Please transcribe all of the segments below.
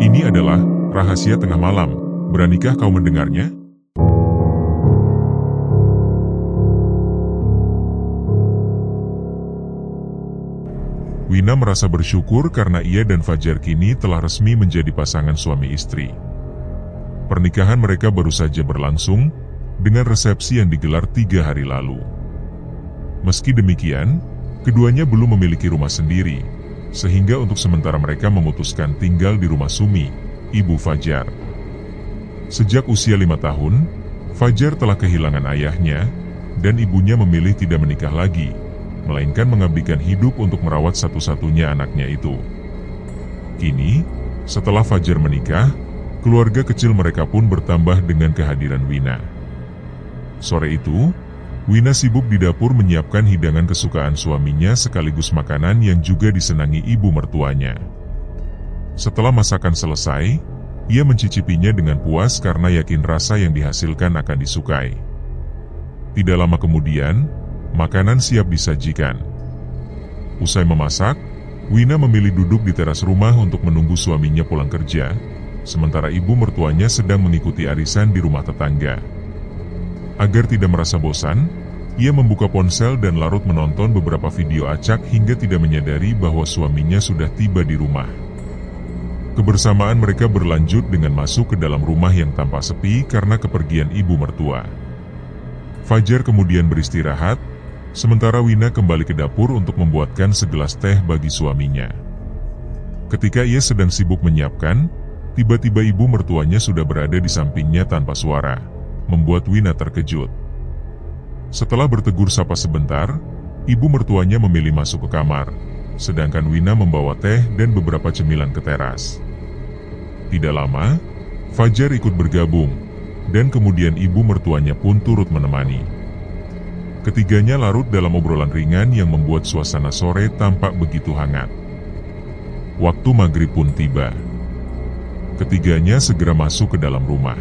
Ini adalah rahasia tengah malam. Beranikah kau mendengarnya? Wina merasa bersyukur karena ia dan Fajar kini telah resmi menjadi pasangan suami istri. Pernikahan mereka baru saja berlangsung dengan resepsi yang digelar 3 hari lalu. Meski demikian, keduanya belum memiliki rumah sendiri, sehingga untuk sementara mereka memutuskan tinggal di rumah Sumi, ibu Fajar. Sejak usia 5 tahun, Fajar telah kehilangan ayahnya, dan ibunya memilih tidak menikah lagi, melainkan mengabdikan hidup untuk merawat satu-satunya anaknya itu. Kini, setelah Fajar menikah, keluarga kecil mereka pun bertambah dengan kehadiran Wina. Sore itu, Wina sibuk di dapur menyiapkan hidangan kesukaan suaminya sekaligus makanan yang juga disenangi ibu mertuanya. Setelah masakan selesai, ia mencicipinya dengan puas karena yakin rasa yang dihasilkan akan disukai. Tidak lama kemudian, makanan siap disajikan. Usai memasak, Wina memilih duduk di teras rumah untuk menunggu suaminya pulang kerja, sementara ibu mertuanya sedang mengikuti arisan di rumah tetangga. Agar tidak merasa bosan, ia membuka ponsel dan larut menonton beberapa video acak hingga tidak menyadari bahwa suaminya sudah tiba di rumah. Kebersamaan mereka berlanjut dengan masuk ke dalam rumah yang tampak sepi karena kepergian ibu mertua. Fajar kemudian beristirahat, sementara Wina kembali ke dapur untuk membuatkan segelas teh bagi suaminya. Ketika ia sedang sibuk menyiapkan, tiba-tiba ibu mertuanya sudah berada di sampingnya tanpa suara, membuat Wina terkejut. Setelah bertegur sapa sebentar, ibu mertuanya memilih masuk ke kamar, sedangkan Wina membawa teh dan beberapa cemilan ke teras. Tidak lama, Fajar ikut bergabung, dan kemudian ibu mertuanya pun turut menemani. Ketiganya larut dalam obrolan ringan yang membuat suasana sore tampak begitu hangat. Waktu maghrib pun tiba. Ketiganya segera masuk ke dalam rumah.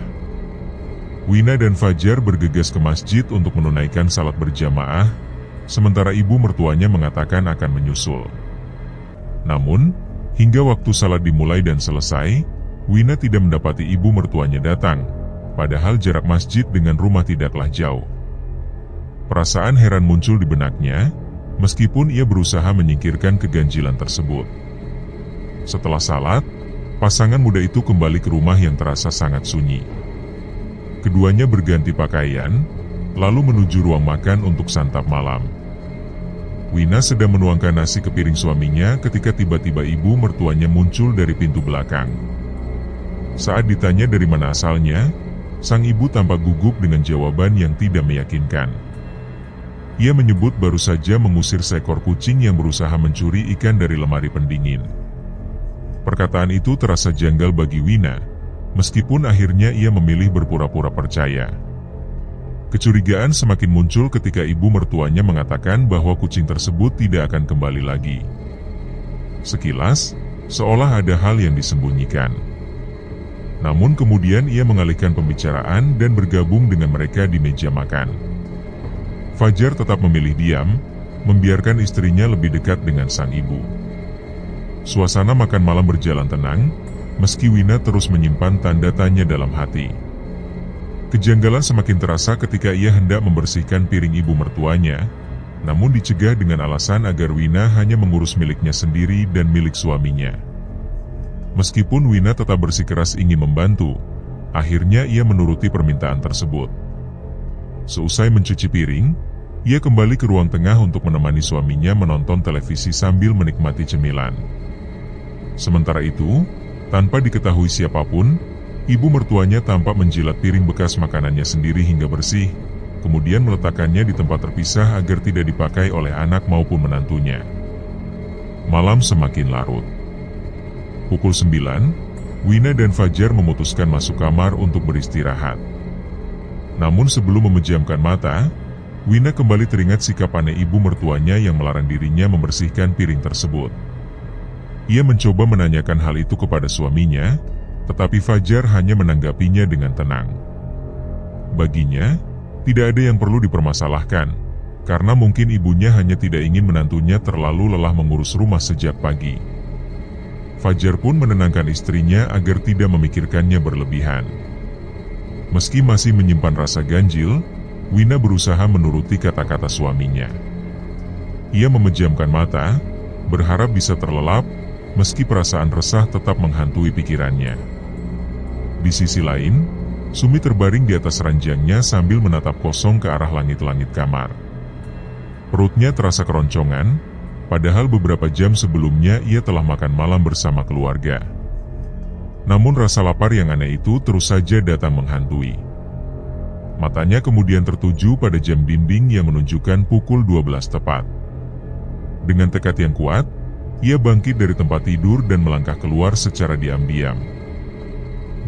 Wina dan Fajar bergegas ke masjid untuk menunaikan salat berjamaah, sementara ibu mertuanya mengatakan akan menyusul. Namun, hingga waktu salat dimulai dan selesai, Wina tidak mendapati ibu mertuanya datang, padahal jarak masjid dengan rumah tidaklah jauh. Perasaan heran muncul di benaknya, meskipun ia berusaha menyingkirkan keganjilan tersebut. Setelah salat, pasangan muda itu kembali ke rumah yang terasa sangat sunyi. Keduanya berganti pakaian, lalu menuju ruang makan untuk santap malam. Wina sedang menuangkan nasi ke piring suaminya ketika tiba-tiba ibu mertuanya muncul dari pintu belakang. Saat ditanya dari mana asalnya, sang ibu tampak gugup dengan jawaban yang tidak meyakinkan. Ia menyebut baru saja mengusir seekor kucing yang berusaha mencuri ikan dari lemari pendingin. Perkataan itu terasa janggal bagi Wina, meskipun akhirnya ia memilih berpura-pura percaya. Kecurigaan semakin muncul ketika ibu mertuanya mengatakan bahwa kucing tersebut tidak akan kembali lagi. Sekilas, seolah ada hal yang disembunyikan. Namun kemudian ia mengalihkan pembicaraan dan bergabung dengan mereka di meja makan. Fajar tetap memilih diam, membiarkan istrinya lebih dekat dengan sang ibu. Suasana makan malam berjalan tenang, meski Wina terus menyimpan tanda tanya dalam hati. Kejanggalan semakin terasa ketika ia hendak membersihkan piring ibu mertuanya, namun dicegah dengan alasan agar Wina hanya mengurus miliknya sendiri dan milik suaminya. Meskipun Wina tetap bersikeras ingin membantu, akhirnya ia menuruti permintaan tersebut. Seusai mencuci piring, ia kembali ke ruang tengah untuk menemani suaminya menonton televisi sambil menikmati cemilan. Sementara itu, tanpa diketahui siapapun, ibu mertuanya tampak menjilat piring bekas makanannya sendiri hingga bersih, kemudian meletakkannya di tempat terpisah agar tidak dipakai oleh anak maupun menantunya. Malam semakin larut. Pukul 9, Wina dan Fajar memutuskan masuk kamar untuk beristirahat. Namun sebelum memejamkan mata, Wina kembali teringat sikap aneh ibu mertuanya yang melarang dirinya membersihkan piring tersebut. Ia mencoba menanyakan hal itu kepada suaminya, tetapi Fajar hanya menanggapinya dengan tenang. Baginya, tidak ada yang perlu dipermasalahkan, karena mungkin ibunya hanya tidak ingin menantunya terlalu lelah mengurus rumah sejak pagi. Fajar pun menenangkan istrinya agar tidak memikirkannya berlebihan. Meski masih menyimpan rasa ganjil, Wina berusaha menuruti kata-kata suaminya. Ia memejamkan mata, berharap bisa terlelap, meski perasaan resah tetap menghantui pikirannya. Di sisi lain, Sumi terbaring di atas ranjangnya sambil menatap kosong ke arah langit-langit kamar. Perutnya terasa keroncongan, padahal beberapa jam sebelumnya ia telah makan malam bersama keluarga. Namun rasa lapar yang aneh itu terus saja datang menghantui. Matanya kemudian tertuju pada jam dinding yang menunjukkan pukul 12 tepat. Dengan tekad yang kuat, ia bangkit dari tempat tidur dan melangkah keluar secara diam-diam.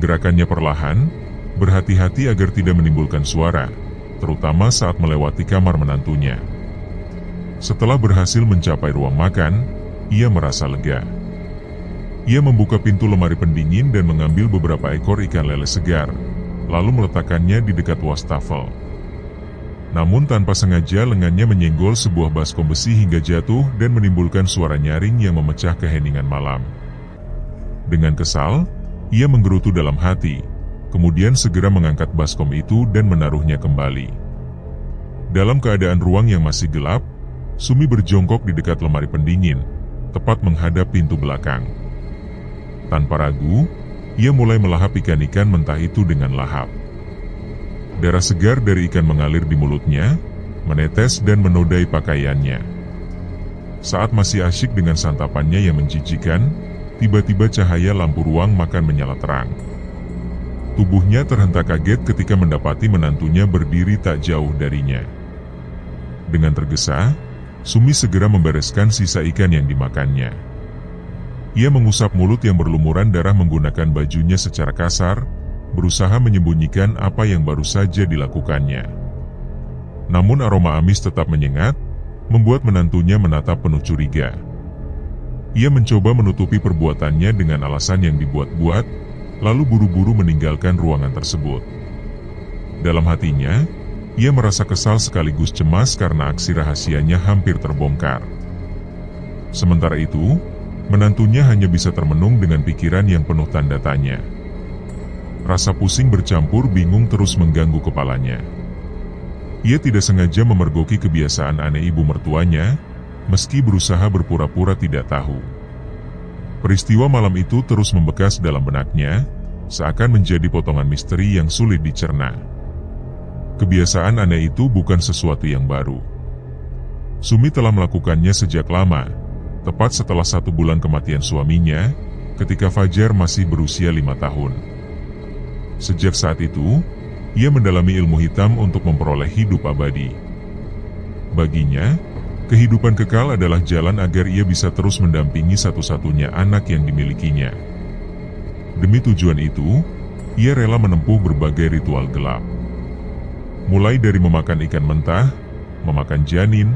Gerakannya perlahan, berhati-hati agar tidak menimbulkan suara, terutama saat melewati kamar menantunya. Setelah berhasil mencapai ruang makan, ia merasa lega. Ia membuka pintu lemari pendingin dan mengambil beberapa ekor ikan lele segar, lalu meletakkannya di dekat wastafel. Namun tanpa sengaja lengannya menyenggol sebuah baskom besi hingga jatuh dan menimbulkan suara nyaring yang memecah keheningan malam. Dengan kesal, ia menggerutu dalam hati, kemudian segera mengangkat baskom itu dan menaruhnya kembali. Dalam keadaan ruang yang masih gelap, Sumi berjongkok di dekat lemari pendingin, tepat menghadap pintu belakang. Tanpa ragu, ia mulai melahap ikan-ikan mentah itu dengan lahap. Darah segar dari ikan mengalir di mulutnya, menetes dan menodai pakaiannya. Saat masih asyik dengan santapannya yang menjijikan, tiba-tiba cahaya lampu ruang makan menyala terang. Tubuhnya terhentak kaget ketika mendapati menantunya berdiri tak jauh darinya. Dengan tergesa, Sumi segera membereskan sisa ikan yang dimakannya. Ia mengusap mulut yang berlumuran darah menggunakan bajunya secara kasar, berusaha menyembunyikan apa yang baru saja dilakukannya. Namun aroma amis tetap menyengat, membuat menantunya menatap penuh curiga. Ia mencoba menutupi perbuatannya dengan alasan yang dibuat-buat, lalu buru-buru meninggalkan ruangan tersebut. Dalam hatinya, ia merasa kesal sekaligus cemas karena aksi rahasianya hampir terbongkar. Sementara itu, menantunya hanya bisa termenung dengan pikiran yang penuh tanda tanya. Rasa pusing bercampur bingung terus mengganggu kepalanya. Ia tidak sengaja memergoki kebiasaan aneh ibu mertuanya, meski berusaha berpura-pura tidak tahu. Peristiwa malam itu terus membekas dalam benaknya, seakan menjadi potongan misteri yang sulit dicerna. Kebiasaan aneh itu bukan sesuatu yang baru. Sumi telah melakukannya sejak lama, tepat setelah 1 bulan kematian suaminya, ketika Fajar masih berusia 5 tahun. Sejak saat itu, ia mendalami ilmu hitam untuk memperoleh hidup abadi. Baginya, kehidupan kekal adalah jalan agar ia bisa terus mendampingi satu-satunya anak yang dimilikinya. Demi tujuan itu, ia rela menempuh berbagai ritual gelap. Mulai dari memakan ikan mentah, memakan janin,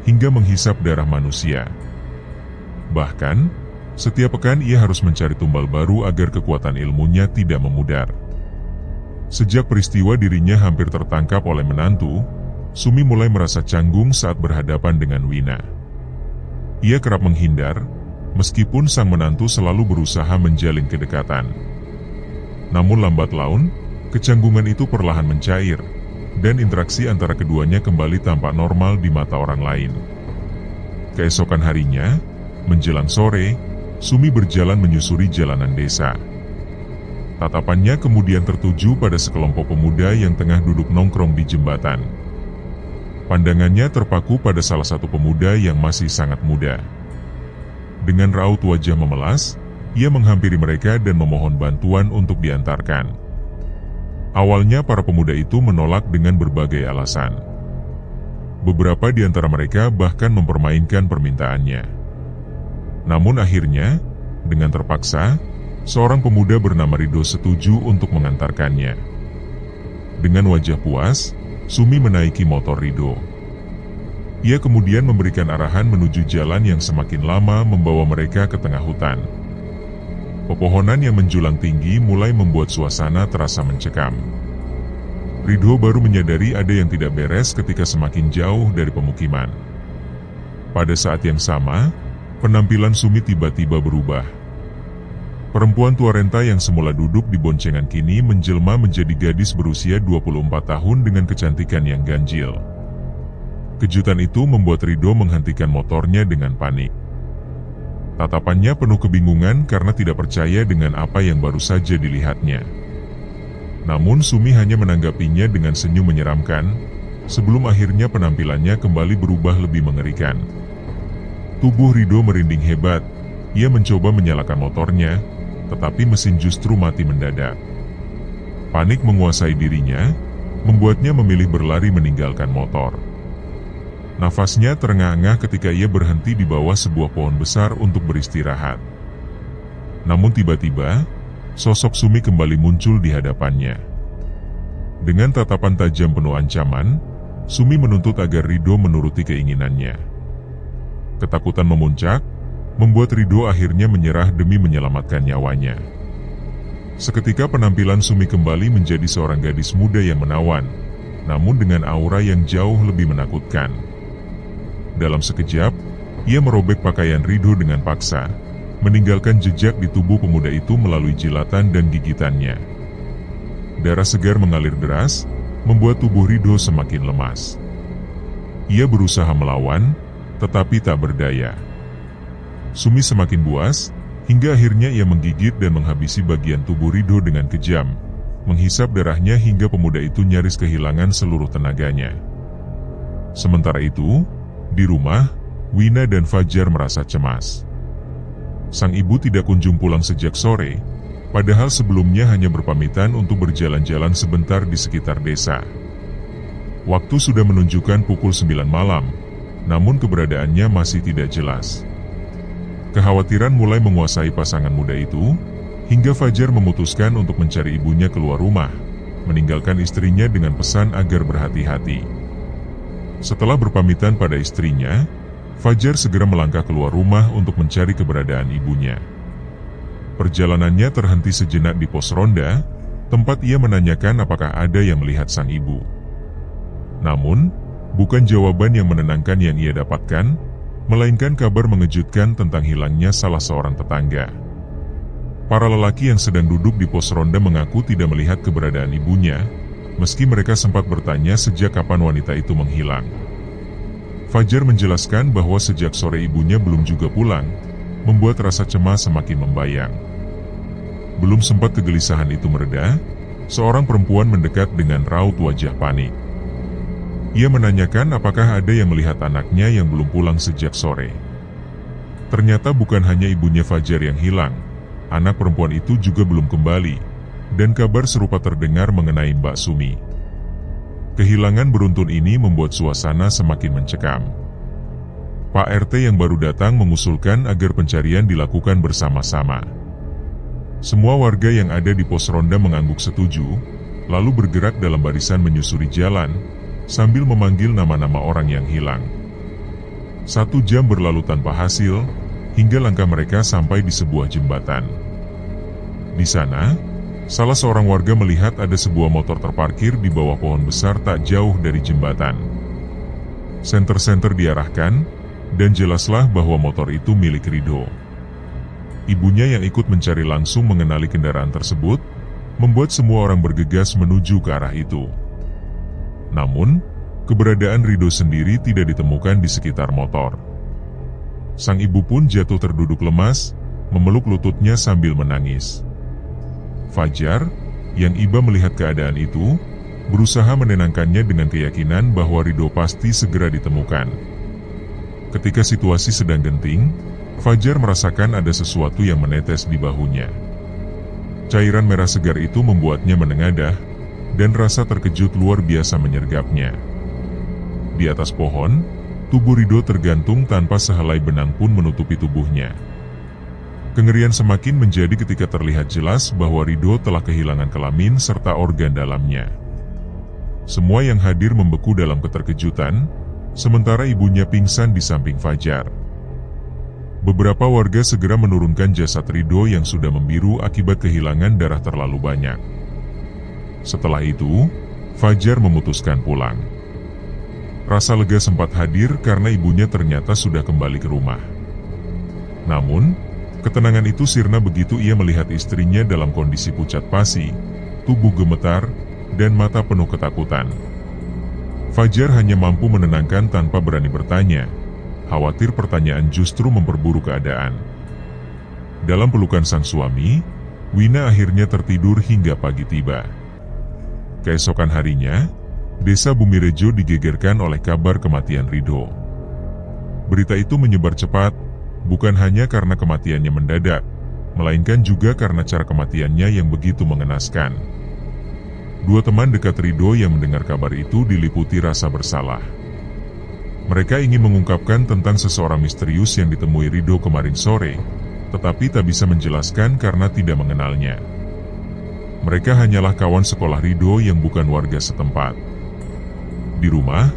hingga menghisap darah manusia. Bahkan, setiap pekan ia harus mencari tumbal baru agar kekuatan ilmunya tidak memudar. Sejak peristiwa dirinya hampir tertangkap oleh menantu, Sumi mulai merasa canggung saat berhadapan dengan Wina. Ia kerap menghindar, meskipun sang menantu selalu berusaha menjalin kedekatan. Namun lambat laun, kecanggungan itu perlahan mencair, dan interaksi antara keduanya kembali tampak normal di mata orang lain. Keesokan harinya, menjelang sore, Sumi berjalan menyusuri jalanan desa. Tatapannya kemudian tertuju pada sekelompok pemuda yang tengah duduk nongkrong di jembatan. Pandangannya terpaku pada salah satu pemuda yang masih sangat muda. Dengan raut wajah memelas, ia menghampiri mereka dan memohon bantuan untuk diantarkan. Awalnya para pemuda itu menolak dengan berbagai alasan. Beberapa di antara mereka bahkan mempermainkan permintaannya. Namun akhirnya, dengan terpaksa, seorang pemuda bernama Rido setuju untuk mengantarkannya. Dengan wajah puas, Sumi menaiki motor Rido. Ia kemudian memberikan arahan menuju jalan yang semakin lama membawa mereka ke tengah hutan. Pepohonan yang menjulang tinggi mulai membuat suasana terasa mencekam. Rido baru menyadari ada yang tidak beres ketika semakin jauh dari pemukiman. Pada saat yang sama, penampilan Sumi tiba-tiba berubah. Perempuan tua renta yang semula duduk di boncengan kini menjelma menjadi gadis berusia 24 tahun dengan kecantikan yang ganjil. Kejutan itu membuat Rido menghentikan motornya dengan panik. Tatapannya penuh kebingungan karena tidak percaya dengan apa yang baru saja dilihatnya. Namun Sumi hanya menanggapinya dengan senyum menyeramkan, sebelum akhirnya penampilannya kembali berubah lebih mengerikan. Tubuh Rido merinding hebat, ia mencoba menyalakan motornya, tetapi mesin justru mati mendadak. Panik menguasai dirinya, membuatnya memilih berlari meninggalkan motor. Nafasnya terengah-engah ketika ia berhenti di bawah sebuah pohon besar untuk beristirahat. Namun tiba-tiba, sosok Sumi kembali muncul di hadapannya. Dengan tatapan tajam penuh ancaman, Sumi menuntut agar Rido menuruti keinginannya. Ketakutan memuncak, membuat Rido akhirnya menyerah demi menyelamatkan nyawanya. Seketika penampilan Sumi kembali menjadi seorang gadis muda yang menawan, namun dengan aura yang jauh lebih menakutkan. Dalam sekejap, ia merobek pakaian Rido dengan paksa, meninggalkan jejak di tubuh pemuda itu melalui jilatan dan gigitannya. Darah segar mengalir deras, membuat tubuh Rido semakin lemas. Ia berusaha melawan, tetapi tak berdaya. Sumi semakin buas, hingga akhirnya ia menggigit dan menghabisi bagian tubuh Rido dengan kejam, menghisap darahnya hingga pemuda itu nyaris kehilangan seluruh tenaganya. Sementara itu, di rumah, Wina dan Fajar merasa cemas. Sang ibu tidak kunjung pulang sejak sore, padahal sebelumnya hanya berpamitan untuk berjalan-jalan sebentar di sekitar desa. Waktu sudah menunjukkan pukul 9 malam, namun keberadaannya masih tidak jelas. Kekhawatiran mulai menguasai pasangan muda itu, hingga Fajar memutuskan untuk mencari ibunya keluar rumah, meninggalkan istrinya dengan pesan agar berhati-hati. Setelah berpamitan pada istrinya, Fajar segera melangkah keluar rumah untuk mencari keberadaan ibunya. Perjalanannya terhenti sejenak di pos ronda, tempat ia menanyakan apakah ada yang melihat sang ibu. Namun, bukan jawaban yang menenangkan yang ia dapatkan, melainkan kabar mengejutkan tentang hilangnya salah seorang tetangga. Para lelaki yang sedang duduk di pos ronda mengaku tidak melihat keberadaan ibunya, meski mereka sempat bertanya sejak kapan wanita itu menghilang. Fajar menjelaskan bahwa sejak sore ibunya belum juga pulang, membuat rasa cemas semakin membayang. Belum sempat kegelisahan itu mereda, seorang perempuan mendekat dengan raut wajah panik. Ia menanyakan apakah ada yang melihat anaknya yang belum pulang sejak sore. Ternyata bukan hanya ibunya Fajar yang hilang, anak perempuan itu juga belum kembali, dan kabar serupa terdengar mengenai Mbak Sumi. Kehilangan beruntun ini membuat suasana semakin mencekam. Pak RT yang baru datang mengusulkan agar pencarian dilakukan bersama-sama. Semua warga yang ada di pos ronda mengangguk setuju, lalu bergerak dalam barisan menyusuri jalan, sambil memanggil nama-nama orang yang hilang. 1 jam berlalu tanpa hasil, hingga langkah mereka sampai di sebuah jembatan. Di sana, salah seorang warga melihat ada sebuah motor terparkir di bawah pohon besar tak jauh dari jembatan. Senter-senter diarahkan, dan jelaslah bahwa motor itu milik Rido. Ibunya yang ikut mencari langsung mengenali kendaraan tersebut, membuat semua orang bergegas menuju ke arah itu. Namun, keberadaan Rido sendiri tidak ditemukan di sekitar motor. Sang ibu pun jatuh terduduk lemas, memeluk lututnya sambil menangis. Fajar, yang iba melihat keadaan itu, berusaha menenangkannya dengan keyakinan bahwa Rido pasti segera ditemukan. Ketika situasi sedang genting, Fajar merasakan ada sesuatu yang menetes di bahunya. Cairan merah segar itu membuatnya menengadah, dan rasa terkejut luar biasa menyergapnya. Di atas pohon, tubuh Rido tergantung tanpa sehelai benang pun menutupi tubuhnya. Kengerian semakin menjadi ketika terlihat jelas bahwa Rido telah kehilangan kelamin serta organ dalamnya. Semua yang hadir membeku dalam keterkejutan, sementara ibunya pingsan di samping Fajar. Beberapa warga segera menurunkan jasad Rido yang sudah membiru akibat kehilangan darah terlalu banyak. Setelah itu, Fajar memutuskan pulang. Rasa lega sempat hadir karena ibunya ternyata sudah kembali ke rumah. Namun, Ketenangan itu sirna begitu ia melihat istrinya dalam kondisi pucat pasi, tubuh gemetar, dan mata penuh ketakutan. Fajar hanya mampu menenangkan tanpa berani bertanya, khawatir pertanyaan justru memperburuk keadaan. Dalam pelukan sang suami, Wina akhirnya tertidur hingga pagi tiba. Keesokan harinya, desa Bumirejo digegerkan oleh kabar kematian Ridho. Berita itu menyebar cepat, bukan hanya karena kematiannya mendadak, melainkan juga karena cara kematiannya yang begitu mengenaskan. Dua teman dekat Ridho yang mendengar kabar itu diliputi rasa bersalah. Mereka ingin mengungkapkan tentang seseorang misterius yang ditemui Ridho kemarin sore, tetapi tak bisa menjelaskan karena tidak mengenalnya. Mereka hanyalah kawan sekolah Ridho yang bukan warga setempat. Di rumah,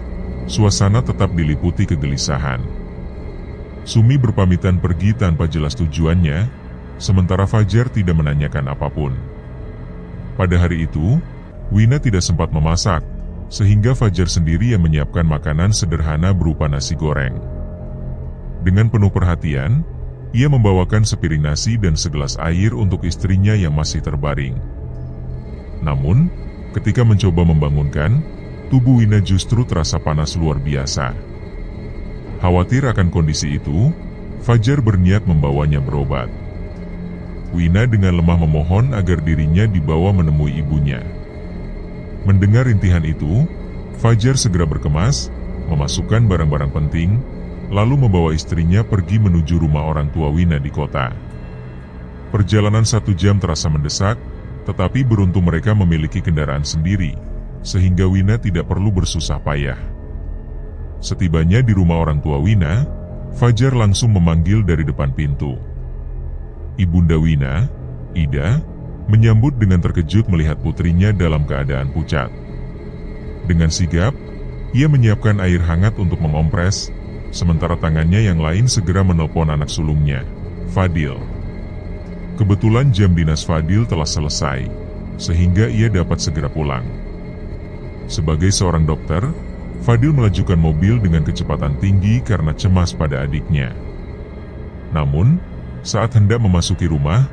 suasana tetap diliputi kegelisahan. Sumi berpamitan pergi tanpa jelas tujuannya, sementara Fajar tidak menanyakan apapun. Pada hari itu, Wina tidak sempat memasak, sehingga Fajar sendiri yang menyiapkan makanan sederhana berupa nasi goreng. Dengan penuh perhatian, ia membawakan sepiring nasi dan segelas air untuk istrinya yang masih terbaring. Namun, ketika mencoba membangunkan, tubuh Wina justru terasa panas luar biasa. Khawatir akan kondisi itu, Fajar berniat membawanya berobat. Wina dengan lemah memohon agar dirinya dibawa menemui ibunya. Mendengar rintihan itu, Fajar segera berkemas, memasukkan barang-barang penting, lalu membawa istrinya pergi menuju rumah orang tua Wina di kota. Perjalanan 1 jam terasa mendesak, tetapi beruntung mereka memiliki kendaraan sendiri, sehingga Wina tidak perlu bersusah payah. Setibanya di rumah orang tua Wina, Fajar langsung memanggil dari depan pintu. Ibunda Wina, Ida, menyambut dengan terkejut melihat putrinya dalam keadaan pucat. Dengan sigap, ia menyiapkan air hangat untuk mengompres, sementara tangannya yang lain segera menelpon anak sulungnya, Fadil. Kebetulan jam dinas Fadil telah selesai, sehingga ia dapat segera pulang. Sebagai seorang dokter, Fadil melajukan mobil dengan kecepatan tinggi karena cemas pada adiknya. Namun, saat hendak memasuki rumah,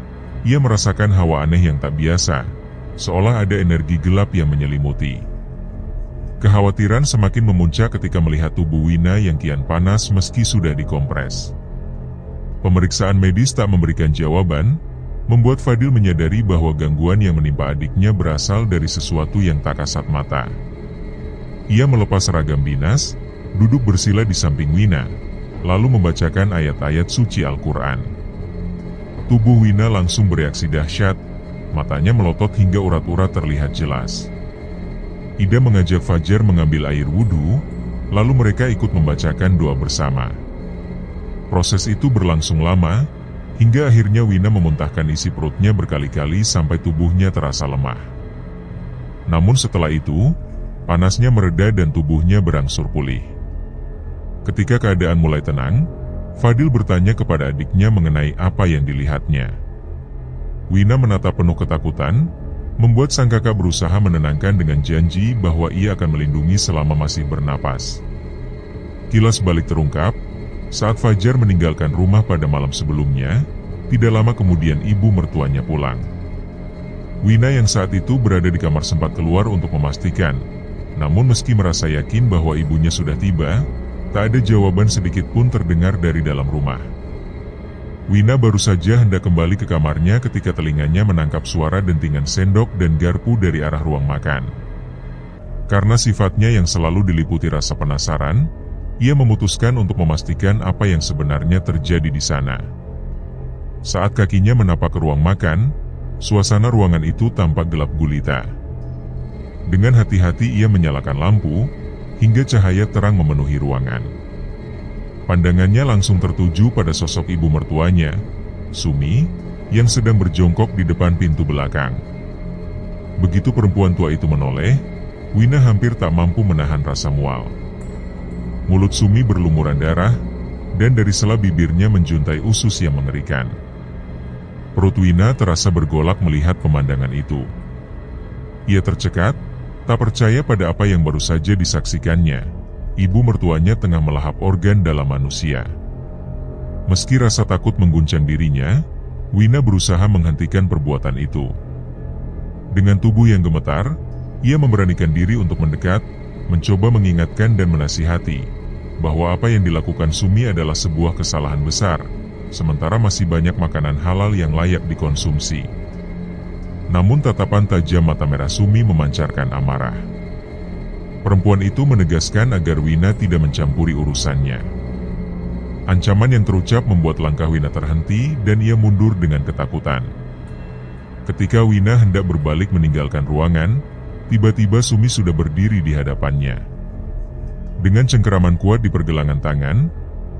ia merasakan hawa aneh yang tak biasa, seolah ada energi gelap yang menyelimuti. Kekhawatiran semakin memuncak ketika melihat tubuh Wina yang kian panas meski sudah dikompres. Pemeriksaan medis tak memberikan jawaban, membuat Fadil menyadari bahwa gangguan yang menimpa adiknya berasal dari sesuatu yang tak kasat mata. Ia melepas seragam dinas, duduk bersila di samping Wina, lalu membacakan ayat-ayat suci Al-Quran. Tubuh Wina langsung bereaksi dahsyat, matanya melotot hingga urat-urat terlihat jelas. Ida mengajak Fajar mengambil air wudhu, lalu mereka ikut membacakan doa bersama. Proses itu berlangsung lama, hingga akhirnya Wina memuntahkan isi perutnya berkali-kali sampai tubuhnya terasa lemah. Namun setelah itu, panasnya mereda dan tubuhnya berangsur pulih. Ketika keadaan mulai tenang, Fadil bertanya kepada adiknya mengenai apa yang dilihatnya. Wina menatap penuh ketakutan, membuat sang kakak berusaha menenangkan dengan janji bahwa ia akan melindungi selama masih bernapas. Kilas balik terungkap, saat Fajar meninggalkan rumah pada malam sebelumnya, tidak lama kemudian ibu mertuanya pulang. Wina yang saat itu berada di kamar sempat keluar untuk memastikan, namun meski merasa yakin bahwa ibunya sudah tiba, tak ada jawaban sedikit pun terdengar dari dalam rumah. Wina baru saja hendak kembali ke kamarnya ketika telinganya menangkap suara dentingan sendok dan garpu dari arah ruang makan. Karena sifatnya yang selalu diliputi rasa penasaran, ia memutuskan untuk memastikan apa yang sebenarnya terjadi di sana. Saat kakinya menapak ke ruang makan, suasana ruangan itu tampak gelap gulita. Dengan hati-hati ia menyalakan lampu, hingga cahaya terang memenuhi ruangan. Pandangannya langsung tertuju pada sosok ibu mertuanya, Sumi, yang sedang berjongkok di depan pintu belakang. Begitu perempuan tua itu menoleh, Wina hampir tak mampu menahan rasa mual. Mulut Sumi berlumuran darah, dan dari sela bibirnya menjuntai usus yang mengerikan. Perut Wina terasa bergolak melihat pemandangan itu. Ia tercekat, tak percaya pada apa yang baru saja disaksikannya. Ibu mertuanya tengah melahap organ dalam manusia. Meski rasa takut mengguncang dirinya, Wina berusaha menghentikan perbuatan itu. Dengan tubuh yang gemetar, ia memberanikan diri untuk mendekat, mencoba mengingatkan dan menasihati bahwa apa yang dilakukan Sumi adalah sebuah kesalahan besar, sementara masih banyak makanan halal yang layak dikonsumsi. Namun tatapan tajam mata merah Sumi memancarkan amarah. Perempuan itu menegaskan agar Wina tidak mencampuri urusannya. Ancaman yang terucap membuat langkah Wina terhenti dan ia mundur dengan ketakutan. Ketika Wina hendak berbalik meninggalkan ruangan, tiba-tiba Sumi sudah berdiri di hadapannya. Dengan cengkeraman kuat di pergelangan tangan,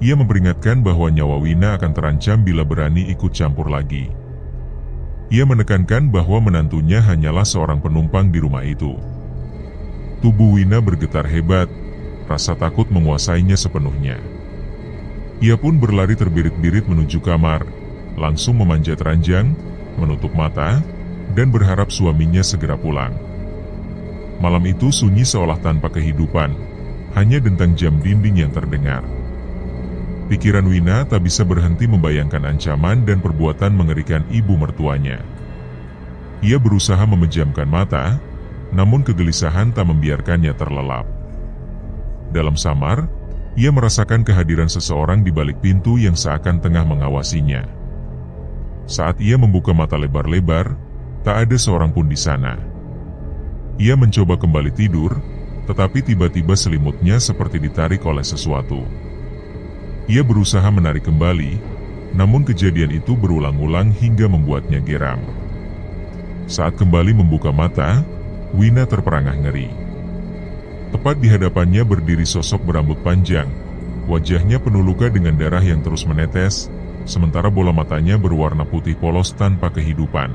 ia memperingatkan bahwa nyawa Wina akan terancam bila berani ikut campur lagi. Ia menekankan bahwa menantunya hanyalah seorang penumpang di rumah itu. Tubuh Wina bergetar hebat, rasa takut menguasainya sepenuhnya. Ia pun berlari terbirit-birit menuju kamar, langsung memanjat ranjang, menutup mata, dan berharap suaminya segera pulang. Malam itu sunyi seolah tanpa kehidupan, hanya dentang jam dinding yang terdengar. Pikiran Wina tak bisa berhenti membayangkan ancaman dan perbuatan mengerikan ibu mertuanya. Ia berusaha memejamkan mata, namun kegelisahan tak membiarkannya terlelap. Dalam samar, ia merasakan kehadiran seseorang di balik pintu yang seakan tengah mengawasinya. Saat ia membuka mata lebar-lebar, tak ada seorang pun di sana. Ia mencoba kembali tidur, tetapi tiba-tiba selimutnya seperti ditarik oleh sesuatu. Ia berusaha menarik kembali, namun kejadian itu berulang-ulang hingga membuatnya geram. Saat kembali membuka mata, Wina terperangah ngeri. Tepat di hadapannya berdiri sosok berambut panjang, wajahnya penuh luka dengan darah yang terus menetes, sementara bola matanya berwarna putih polos tanpa kehidupan.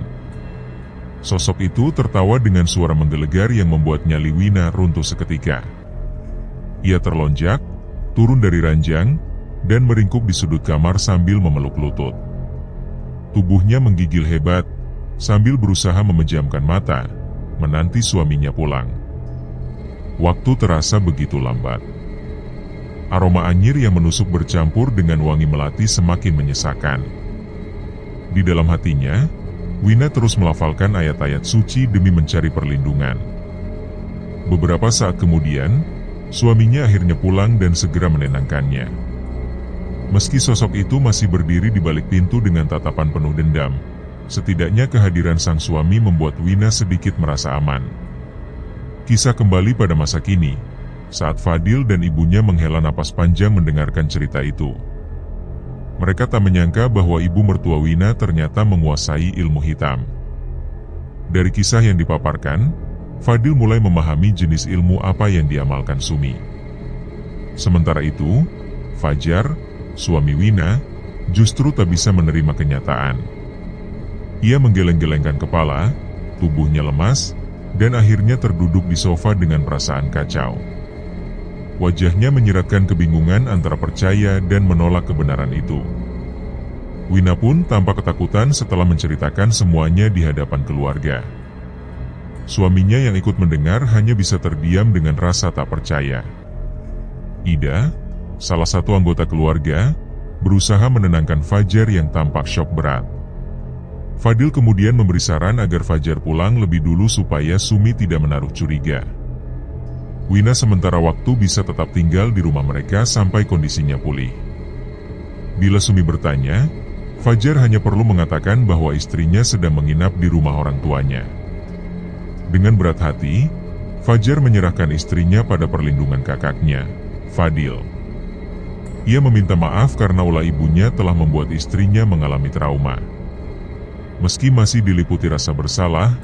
Sosok itu tertawa dengan suara menggelegar yang membuat nyali Wina runtuh seketika. Ia terlonjak, turun dari ranjang, dan meringkuk di sudut kamar sambil memeluk lutut. Tubuhnya menggigil hebat, sambil berusaha memejamkan mata, menanti suaminya pulang. Waktu terasa begitu lambat. Aroma anyir yang menusuk bercampur dengan wangi melati semakin menyesakan. Di dalam hatinya, Wina terus melafalkan ayat-ayat suci demi mencari perlindungan. Beberapa saat kemudian, suaminya akhirnya pulang dan segera menenangkannya. Meski sosok itu masih berdiri di balik pintu dengan tatapan penuh dendam, setidaknya kehadiran sang suami membuat Wina sedikit merasa aman. Kisah kembali pada masa kini, saat Fadil dan ibunya menghela napas panjang mendengarkan cerita itu. Mereka tak menyangka bahwa ibu mertua Wina ternyata menguasai ilmu hitam. Dari kisah yang dipaparkan, Fadil mulai memahami jenis ilmu apa yang diamalkan Sumi. Sementara itu, Fajar, suami Wina, justru tak bisa menerima kenyataan. Ia menggeleng-gelengkan kepala, tubuhnya lemas, dan akhirnya terduduk di sofa dengan perasaan kacau. Wajahnya menyiratkan kebingungan antara percaya dan menolak kebenaran itu. Wina pun tampak ketakutan setelah menceritakan semuanya di hadapan keluarga. Suaminya yang ikut mendengar hanya bisa terdiam dengan rasa tak percaya. Ida, salah satu anggota keluarga, berusaha menenangkan Fajar yang tampak syok berat. Fadil kemudian memberi saran agar Fajar pulang lebih dulu supaya Sumi tidak menaruh curiga. Wina sementara waktu bisa tetap tinggal di rumah mereka sampai kondisinya pulih. Bila Sumi bertanya, Fajar hanya perlu mengatakan bahwa istrinya sedang menginap di rumah orang tuanya. Dengan berat hati, Fajar menyerahkan istrinya pada perlindungan kakaknya, Fadil. Ia meminta maaf karena ulah ibunya telah membuat istrinya mengalami trauma. Meski masih diliputi rasa bersalah,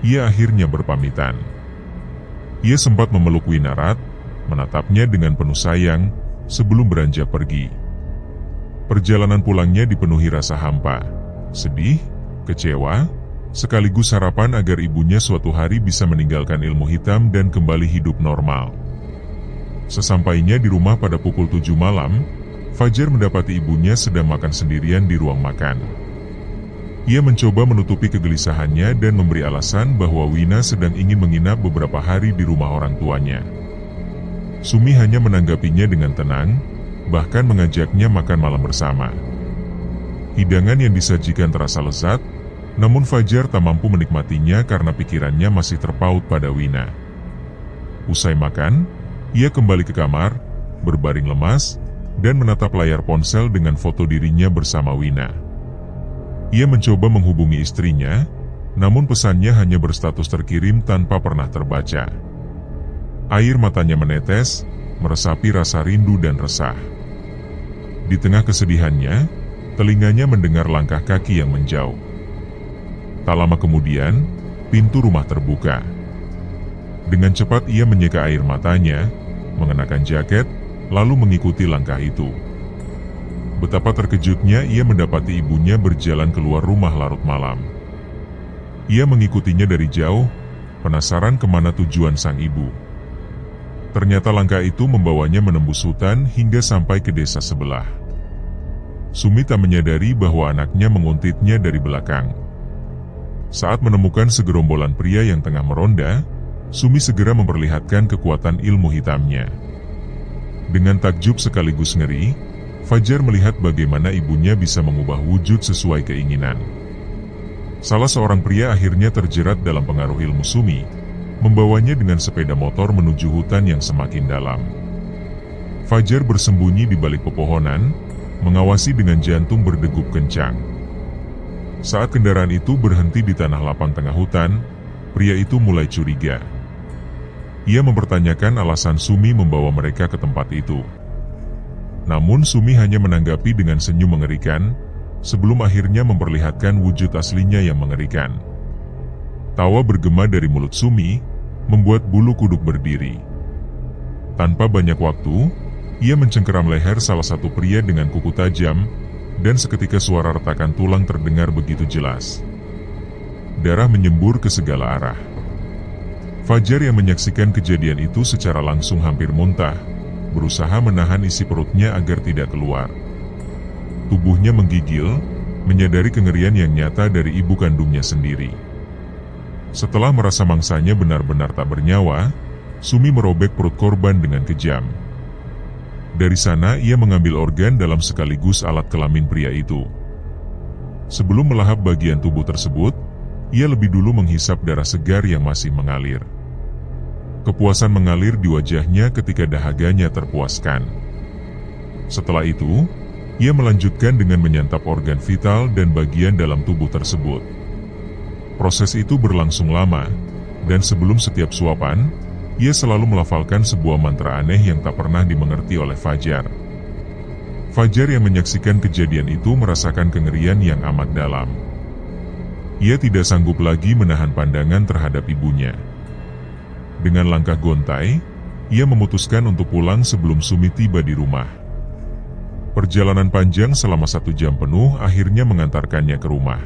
ia akhirnya berpamitan. Ia sempat memeluk Wina erat, menatapnya dengan penuh sayang, sebelum beranjak pergi. Perjalanan pulangnya dipenuhi rasa hampa, sedih, kecewa, sekaligus harapan agar ibunya suatu hari bisa meninggalkan ilmu hitam dan kembali hidup normal. Sesampainya di rumah pada pukul 7 malam, Fajar mendapati ibunya sedang makan sendirian di ruang makan. Ia mencoba menutupi kegelisahannya dan memberi alasan bahwa Wina sedang ingin menginap beberapa hari di rumah orang tuanya. Sumi hanya menanggapinya dengan tenang, bahkan mengajaknya makan malam bersama. Hidangan yang disajikan terasa lezat, namun Fajar tak mampu menikmatinya karena pikirannya masih terpaut pada Wina. Usai makan, ia kembali ke kamar, berbaring lemas, dan menatap layar ponsel dengan foto dirinya bersama Wina. Ia mencoba menghubungi istrinya, namun pesannya hanya berstatus terkirim tanpa pernah terbaca. Air matanya menetes, meresapi rasa rindu dan resah. Di tengah kesedihannya, telinganya mendengar langkah kaki yang menjauh. Tak lama kemudian, pintu rumah terbuka. Dengan cepat ia menyeka air matanya, mengenakan jaket, lalu mengikuti langkah itu. Betapa terkejutnya ia mendapati ibunya berjalan keluar rumah larut malam. Ia mengikutinya dari jauh, penasaran kemana tujuan sang ibu. Ternyata langkah itu membawanya menembus hutan hingga sampai ke desa sebelah. Sumi tak menyadari bahwa anaknya menguntitnya dari belakang. Saat menemukan segerombolan pria yang tengah meronda, Sumi segera memperlihatkan kekuatan ilmu hitamnya. Dengan takjub sekaligus ngeri, Fajar melihat bagaimana ibunya bisa mengubah wujud sesuai keinginan. Salah seorang pria akhirnya terjerat dalam pengaruh ilmu Sumi, membawanya dengan sepeda motor menuju hutan yang semakin dalam. Fajar bersembunyi di balik pepohonan, mengawasi dengan jantung berdegup kencang. Saat kendaraan itu berhenti di tanah lapang tengah hutan, pria itu mulai curiga. Ia mempertanyakan alasan Sumi membawa mereka ke tempat itu. Namun Sumi hanya menanggapi dengan senyum mengerikan, sebelum akhirnya memperlihatkan wujud aslinya yang mengerikan. Tawa bergema dari mulut Sumi, membuat bulu kuduk berdiri. Tanpa banyak waktu, ia mencengkeram leher salah satu pria dengan kuku tajam, dan seketika suara retakan tulang terdengar begitu jelas. Darah menyembur ke segala arah. Fajar yang menyaksikan kejadian itu secara langsung hampir muntah, berusaha menahan isi perutnya agar tidak keluar. Tubuhnya menggigil, menyadari kengerian yang nyata dari ibu kandungnya sendiri. Setelah merasa mangsanya benar-benar tak bernyawa, Sumi merobek perut korban dengan kejam. Dari sana ia mengambil organ dalam sekaligus alat kelamin pria itu. Sebelum melahap bagian tubuh tersebut, ia lebih dulu menghisap darah segar yang masih mengalir. Kepuasan mengalir di wajahnya ketika dahaganya terpuaskan. Setelah itu, ia melanjutkan dengan menyantap organ vital dan bagian dalam tubuh tersebut. Proses itu berlangsung lama, dan sebelum setiap suapan, ia selalu melafalkan sebuah mantra aneh yang tak pernah dimengerti oleh Fajar. Fajar yang menyaksikan kejadian itu merasakan kengerian yang amat dalam. Ia tidak sanggup lagi menahan pandangan terhadap ibunya. Dengan langkah gontai, ia memutuskan untuk pulang sebelum Sumi tiba di rumah. Perjalanan panjang selama 1 jam penuh akhirnya mengantarkannya ke rumah.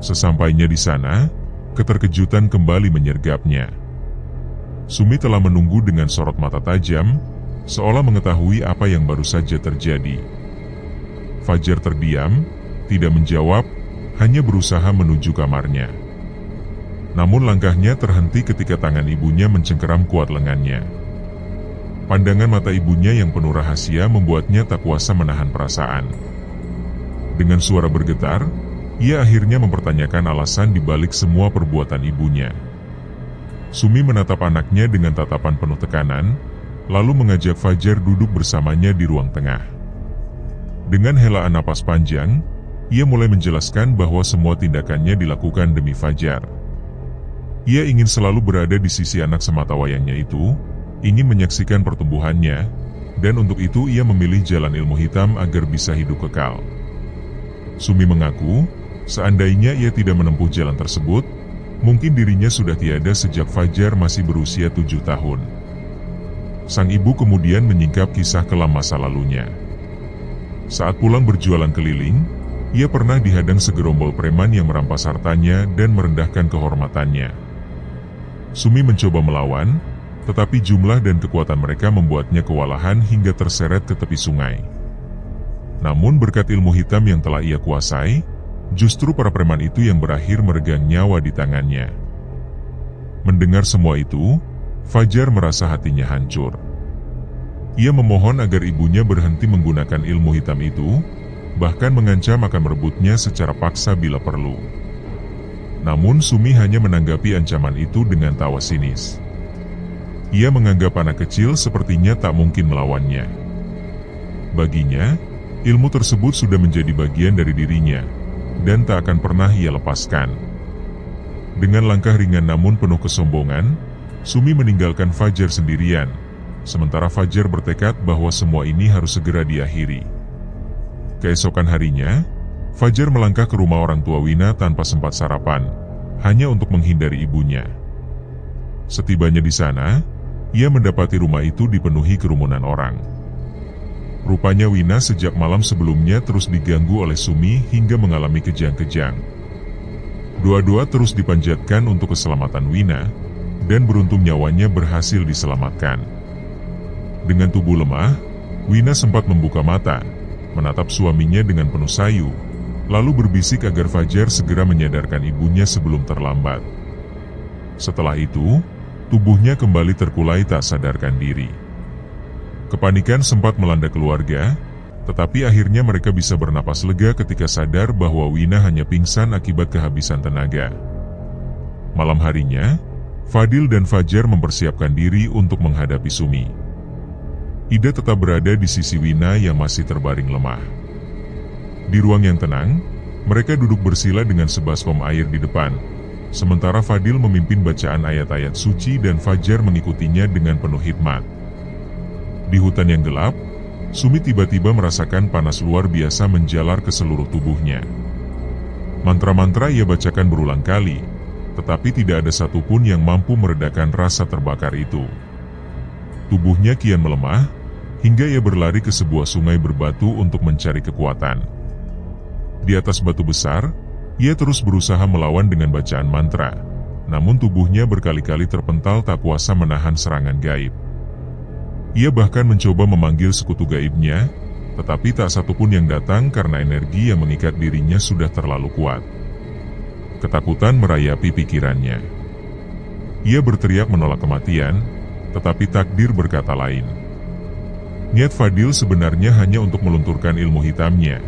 Sesampainya di sana, keterkejutan kembali menyergapnya. Sumi telah menunggu dengan sorot mata tajam, seolah mengetahui apa yang baru saja terjadi. Fajar terdiam, tidak menjawab, hanya berusaha menuju kamarnya. Namun langkahnya terhenti ketika tangan ibunya mencengkeram kuat lengannya. Pandangan mata ibunya yang penuh rahasia membuatnya tak kuasa menahan perasaan. Dengan suara bergetar, ia akhirnya mempertanyakan alasan dibalik semua perbuatan ibunya. Sumi menatap anaknya dengan tatapan penuh tekanan, lalu mengajak Fajar duduk bersamanya di ruang tengah. Dengan helaan napas panjang, ia mulai menjelaskan bahwa semua tindakannya dilakukan demi Fajar. Ia ingin selalu berada di sisi anak sematawayangnya itu, ingin menyaksikan pertumbuhannya, dan untuk itu ia memilih jalan ilmu hitam agar bisa hidup kekal. Sumi mengaku, seandainya ia tidak menempuh jalan tersebut, mungkin dirinya sudah tiada sejak Fajar masih berusia 7 tahun. Sang ibu kemudian menyingkap kisah kelam masa lalunya. Saat pulang berjualan keliling, ia pernah dihadang segerombol preman yang merampas hartanya dan merendahkan kehormatannya. Sumi mencoba melawan, tetapi jumlah dan kekuatan mereka membuatnya kewalahan hingga terseret ke tepi sungai. Namun berkat ilmu hitam yang telah ia kuasai, justru para preman itu yang berakhir meregang nyawa di tangannya. Mendengar semua itu, Fajar merasa hatinya hancur. Ia memohon agar ibunya berhenti menggunakan ilmu hitam itu, bahkan mengancam akan merebutnya secara paksa bila perlu. Namun Sumi hanya menanggapi ancaman itu dengan tawa sinis. Ia menganggap anak kecil sepertinya tak mungkin melawannya. Baginya, ilmu tersebut sudah menjadi bagian dari dirinya, dan tak akan pernah ia lepaskan. Dengan langkah ringan namun penuh kesombongan, Sumi meninggalkan Fajar sendirian, sementara Fajar bertekad bahwa semua ini harus segera diakhiri. Keesokan harinya, Fajar melangkah ke rumah orang tua Wina tanpa sempat sarapan, hanya untuk menghindari ibunya. Setibanya di sana, ia mendapati rumah itu dipenuhi kerumunan orang. Rupanya Wina sejak malam sebelumnya terus diganggu oleh Sumi hingga mengalami kejang-kejang. Doa-doa terus dipanjatkan untuk keselamatan Wina, dan beruntung nyawanya berhasil diselamatkan. Dengan tubuh lemah, Wina sempat membuka mata, menatap suaminya dengan penuh sayu, lalu berbisik agar Fajar segera menyadarkan ibunya sebelum terlambat. Setelah itu, tubuhnya kembali terkulai tak sadarkan diri. Kepanikan sempat melanda keluarga, tetapi akhirnya mereka bisa bernapas lega ketika sadar bahwa Wina hanya pingsan akibat kehabisan tenaga. Malam harinya, Fadil dan Fajar mempersiapkan diri untuk menghadapi Sumi. Ida tetap berada di sisi Wina yang masih terbaring lemah. Di ruang yang tenang, mereka duduk bersila dengan sebaskom air di depan, sementara Fadil memimpin bacaan ayat-ayat suci dan Fajar mengikutinya dengan penuh hikmat. Di hutan yang gelap, Sumi tiba-tiba merasakan panas luar biasa menjalar ke seluruh tubuhnya. Mantra-mantra ia bacakan berulang kali, tetapi tidak ada satupun yang mampu meredakan rasa terbakar itu. Tubuhnya kian melemah, hingga ia berlari ke sebuah sungai berbatu untuk mencari kekuatan. Di atas batu besar, ia terus berusaha melawan dengan bacaan mantra, namun tubuhnya berkali-kali terpental tak kuasa menahan serangan gaib. Ia bahkan mencoba memanggil sekutu gaibnya, tetapi tak satupun yang datang karena energi yang mengikat dirinya sudah terlalu kuat. Ketakutan merayapi pikirannya. Ia berteriak menolak kematian, tetapi takdir berkata lain. Niat Fadil sebenarnya hanya untuk melunturkan ilmu hitamnya,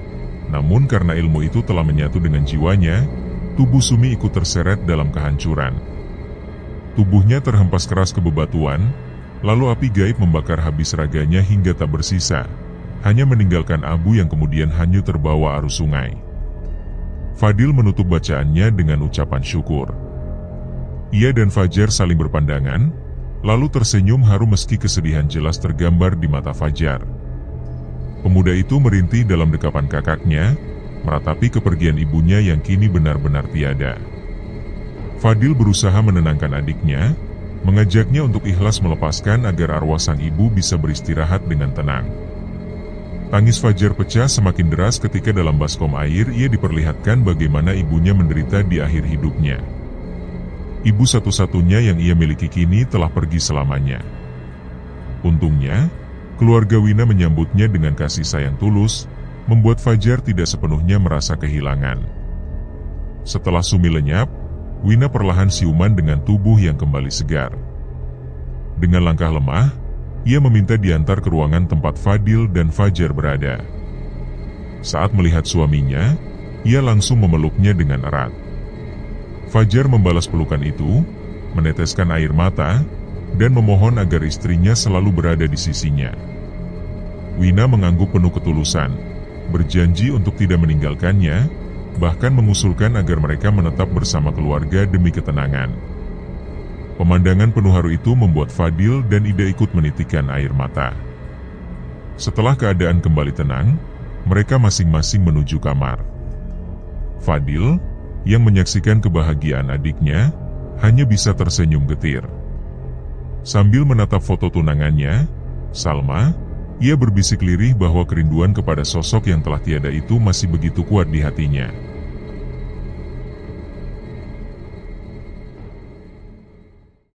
namun karena ilmu itu telah menyatu dengan jiwanya, tubuh Sumi ikut terseret dalam kehancuran. Tubuhnya terhempas keras ke bebatuan, lalu api gaib membakar habis raganya hingga tak bersisa, hanya meninggalkan abu yang kemudian hanyut terbawa arus sungai. Fadil menutup bacaannya dengan ucapan syukur. Ia dan Fajar saling berpandangan, lalu tersenyum haru meski kesedihan jelas tergambar di mata Fajar. Pemuda itu merintih dalam dekapan kakaknya, meratapi kepergian ibunya yang kini benar-benar tiada. Fadil berusaha menenangkan adiknya, mengajaknya untuk ikhlas melepaskan agar arwah sang ibu bisa beristirahat dengan tenang. Tangis Fajar pecah semakin deras ketika dalam baskom air ia diperlihatkan bagaimana ibunya menderita di akhir hidupnya. Ibu satu-satunya yang ia miliki kini telah pergi selamanya. Untungnya, keluarga Wina menyambutnya dengan kasih sayang tulus, membuat Fajar tidak sepenuhnya merasa kehilangan. Setelah Sumi lenyap, Wina perlahan siuman dengan tubuh yang kembali segar. Dengan langkah lemah, ia meminta diantar ke ruangan tempat Fadil dan Fajar berada. Saat melihat suaminya, ia langsung memeluknya dengan erat. Fajar membalas pelukan itu, meneteskan air mata, dan memohon agar istrinya selalu berada di sisinya. Wina mengangguk penuh ketulusan, berjanji untuk tidak meninggalkannya, bahkan mengusulkan agar mereka menetap bersama keluarga demi ketenangan. Pemandangan penuh haru itu membuat Fadil dan Ida ikut menitikkan air mata. Setelah keadaan kembali tenang, mereka masing-masing menuju kamar. Fadil, yang menyaksikan kebahagiaan adiknya, hanya bisa tersenyum getir. Sambil menatap foto tunangannya, Salma, ia berbisik lirih bahwa kerinduan kepada sosok yang telah tiada itu masih begitu kuat di hatinya.